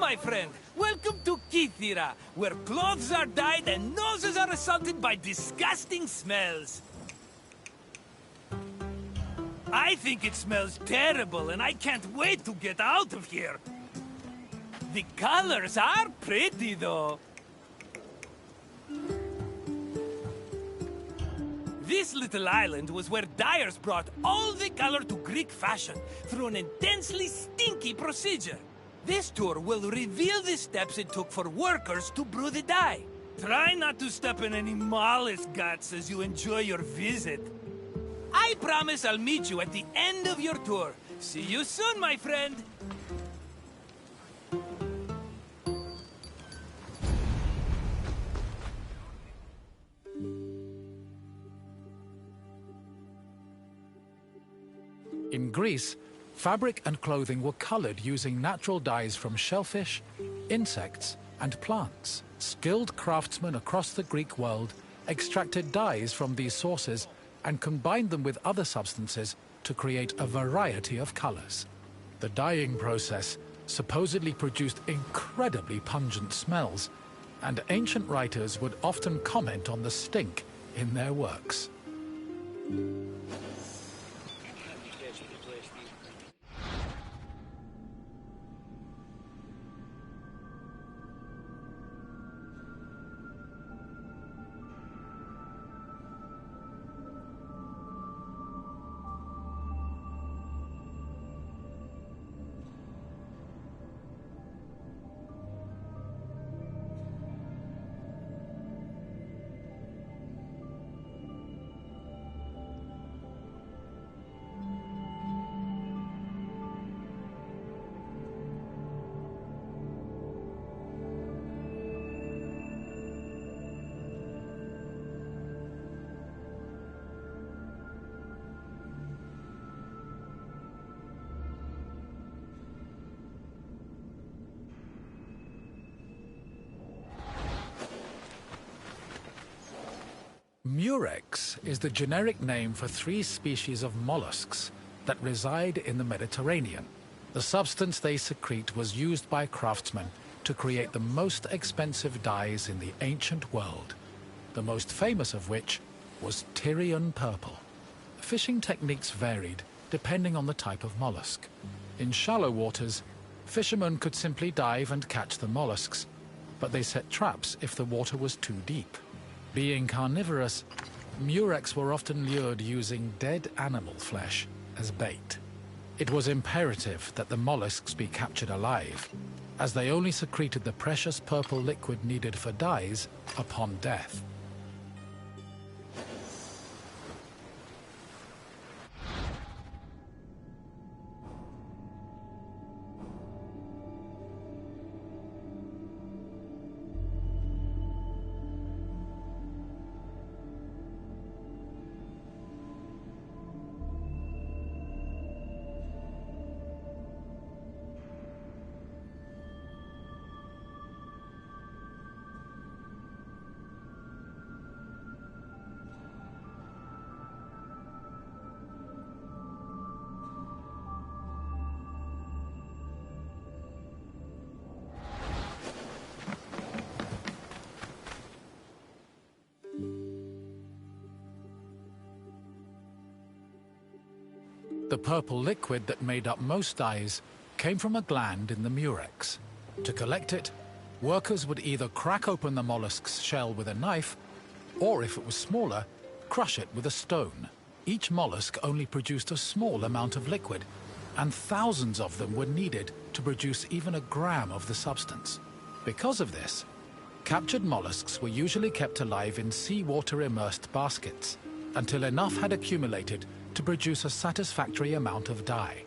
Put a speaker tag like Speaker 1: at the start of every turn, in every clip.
Speaker 1: my friend. Welcome to Kythera, where clothes are dyed and noses are assaulted by disgusting smells. I think it smells terrible, and I can't wait to get out of here. The colors are pretty, though. This little island was where dyers brought all the color to Greek fashion through an intensely stinky procedure. This tour will reveal the steps it took for workers to brew the dye. Try not to step in any mollusk guts as you enjoy your visit. I promise I'll meet you at the end of your tour. See you soon, my friend.
Speaker 2: In Greece, fabric and clothing were colored using natural dyes from shellfish, insects, and plants. Skilled craftsmen across the Greek world extracted dyes from these sources and combined them with other substances to create a variety of colors. The dyeing process supposedly produced incredibly pungent smells, and ancient writers would often comment on the stink in their works. Murex is the generic name for 3 species of mollusks that reside in the Mediterranean. The substance they secrete was used by craftsmen to create the most expensive dyes in the ancient world, the most famous of which was Tyrian purple. Fishing techniques varied depending on the type of mollusk. In shallow waters, fishermen could simply dive and catch the mollusks, but they set traps if the water was too deep. Being carnivorous, murex were often lured using dead animal flesh as bait. It was imperative that the mollusks be captured alive, as they only secreted the precious purple liquid needed for dyes upon death. The purple liquid that made up most dyes came from a gland in the murex. To collect it, workers would either crack open the mollusk's shell with a knife, or if it was smaller, crush it with a stone. Each mollusk only produced a small amount of liquid, and thousands of them were needed to produce even a gram of the substance. Because of this, captured mollusks were usually kept alive in seawater immersed baskets until enough had accumulated to produce a satisfactory amount of dye.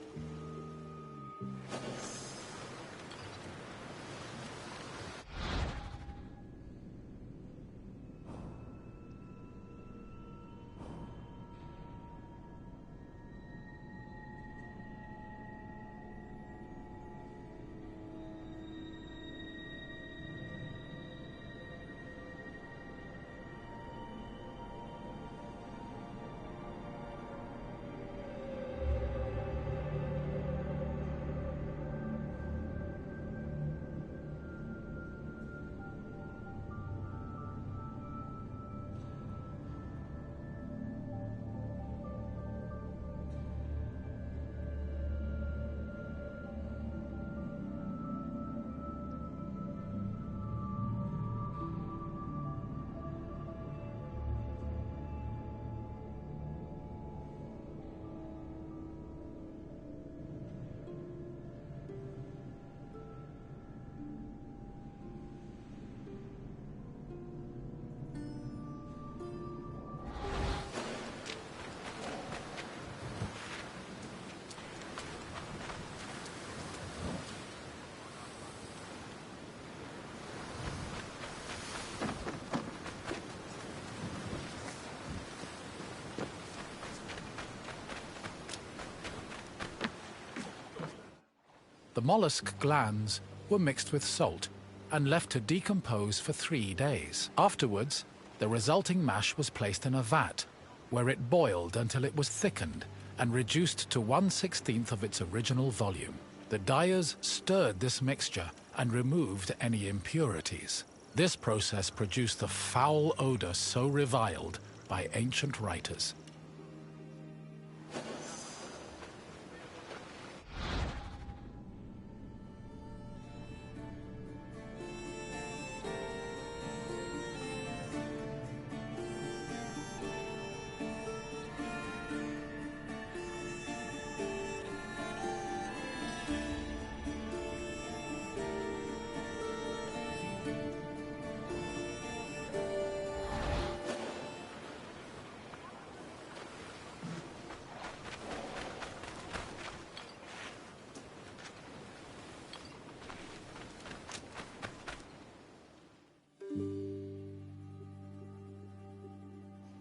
Speaker 2: The mollusk glands were mixed with salt and left to decompose for 3 days. Afterwards, the resulting mash was placed in a vat, where it boiled until it was thickened and reduced to 1/16 of its original volume. The dyers stirred this mixture and removed any impurities. This process produced the foul odor so reviled by ancient writers.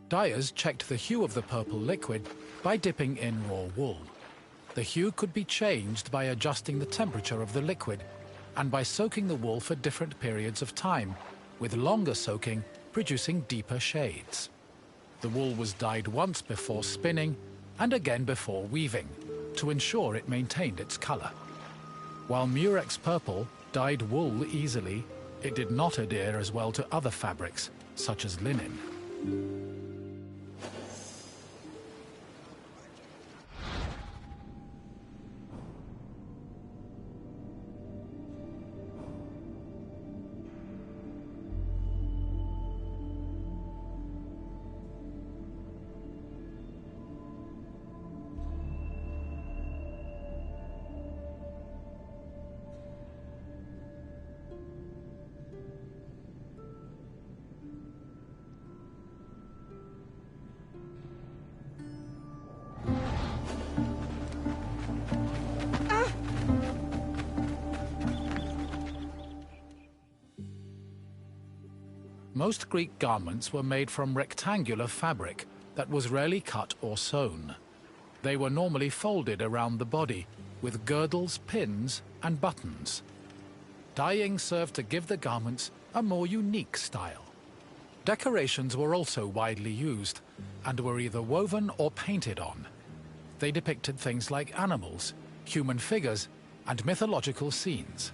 Speaker 2: Dyers checked the hue of the purple liquid by dipping in raw wool. The hue could be changed by adjusting the temperature of the liquid and by soaking the wool for different periods of time, with longer soaking producing deeper shades. The wool was dyed once before spinning and again before weaving to ensure it maintained its color. While Murex purple dyed wool easily, it did not adhere as well to other fabrics, such as linen. Most Greek garments were made from rectangular fabric that was rarely cut or sewn. They were normally folded around the body, with girdles, pins, and buttons. Dyeing served to give the garments a more unique style. Decorations were also widely used, and were either woven or painted on. They depicted things like animals, human figures, and mythological scenes.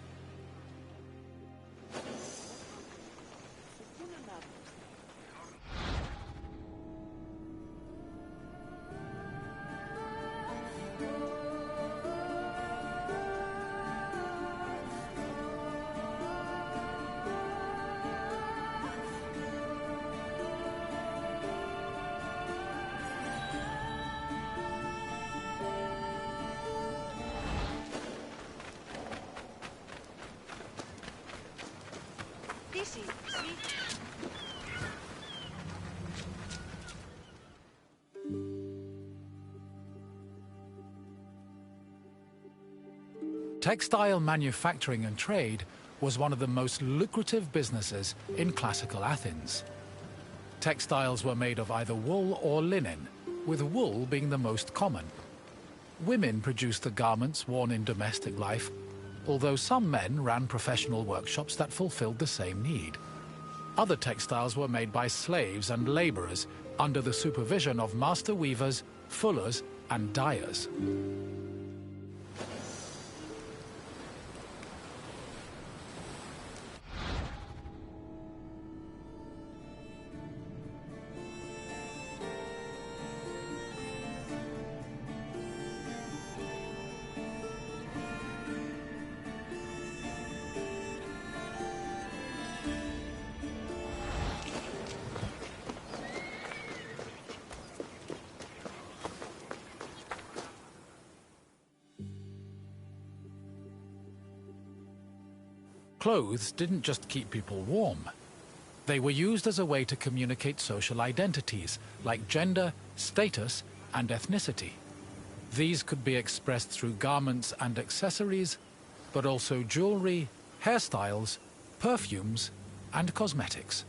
Speaker 2: Textile manufacturing and trade was one of the most lucrative businesses in classical Athens. Textiles were made of either wool or linen, with wool being the most common. Women produced the garments worn in domestic life, although some men ran professional workshops that fulfilled the same need. Other textiles were made by slaves and laborers under the supervision of master weavers, fullers, and dyers. Clothes didn't just keep people warm. They were used as a way to communicate social identities like gender, status, and ethnicity. These could be expressed through garments and accessories, but also jewelry, hairstyles, perfumes, and cosmetics.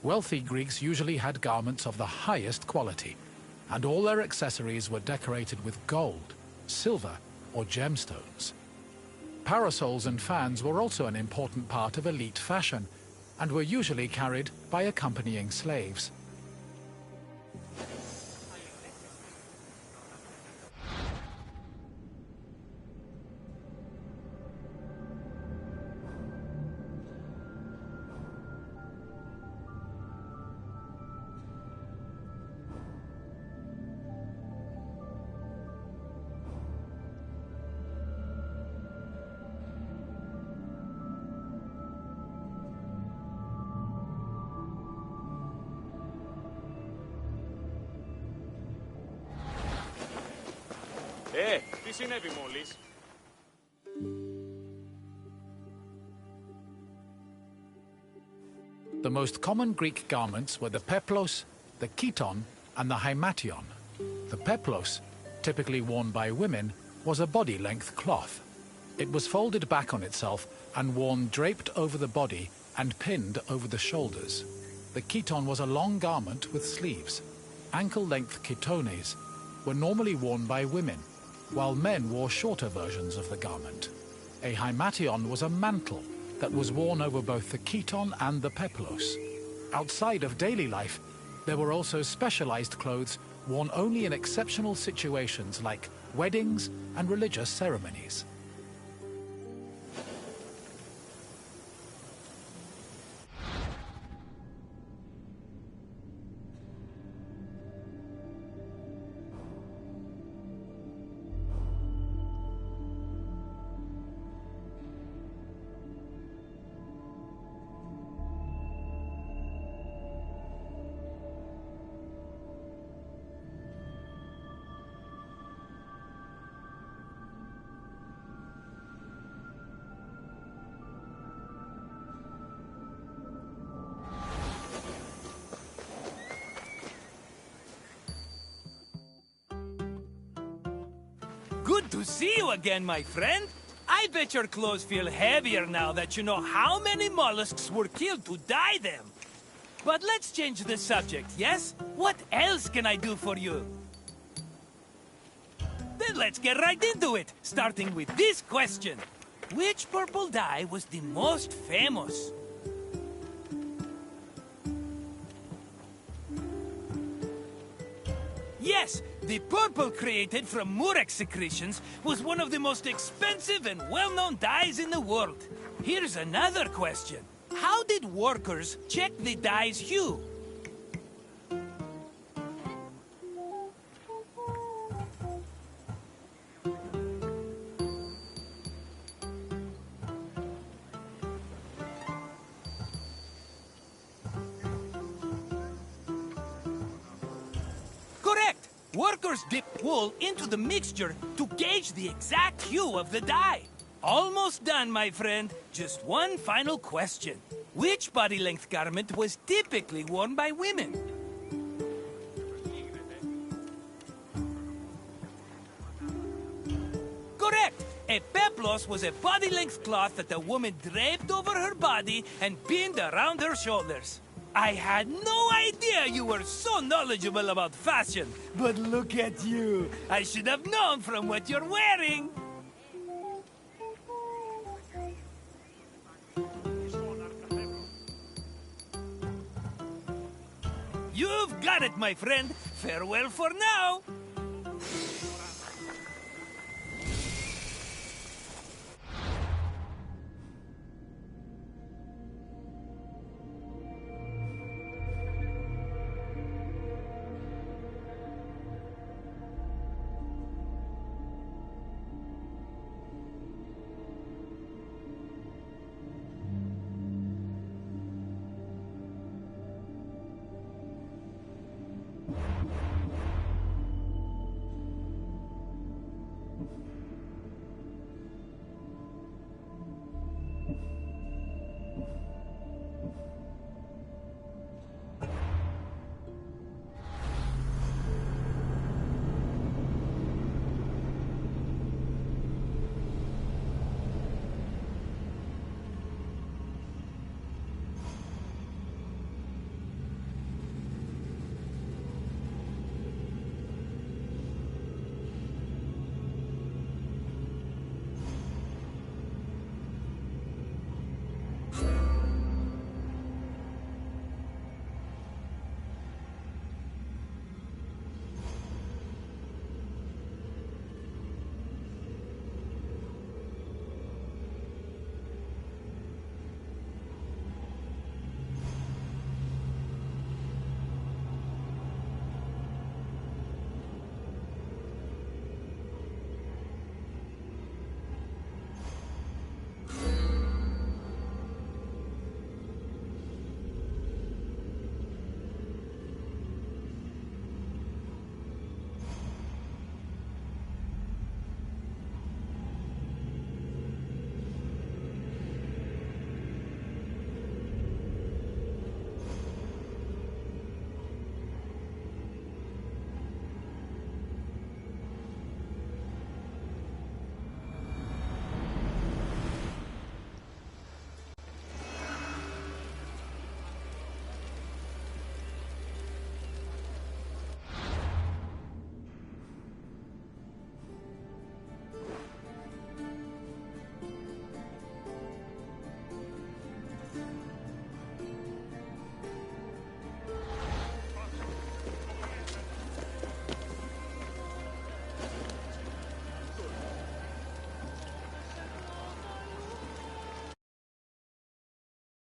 Speaker 2: Wealthy Greeks usually had garments of the highest quality, and all their accessories were decorated with gold, silver, or gemstones. Parasols and fans were also an important part of elite fashion, and were usually carried by accompanying slaves.
Speaker 3: Τι συνέβη μόλις?
Speaker 2: The most common Greek garments were the peplos, the chiton, and the hymation. The peplos, typically worn by women, was a body-length cloth. It was folded back on itself and worn draped over the body and pinned over the shoulders. The chiton was a long garment with sleeves. Ankle-length chitones were normally worn by women, while men wore shorter versions of the garment. A hymation was a mantle that was worn over both the chiton and the peplos. Outside of daily life, there were also specialized clothes worn only in exceptional situations like weddings and religious ceremonies.
Speaker 1: Good to see you again, my friend. I bet your clothes feel heavier now that you know how many mollusks were killed to dye them. But let's change the subject, yes? What else can I do for you? Then let's get right into it, starting with this question. Which purple dye was the most famous? Yes, the purple created from murex secretions was one of the most expensive and well-known dyes in the world. Here's another question. How did workers check the dye's hue? Correct! Workers dip wool into the mixture to gauge the exact hue of the dye. Almost done, my friend. Just one final question. Which body-length garment was typically worn by women? Correct! A peplos was a body-length cloth that a woman draped over her body and pinned around her shoulders. I had no idea you were so knowledgeable about fashion, but look at you. I should have known from what you're wearing. You've got it, my friend. Farewell for now.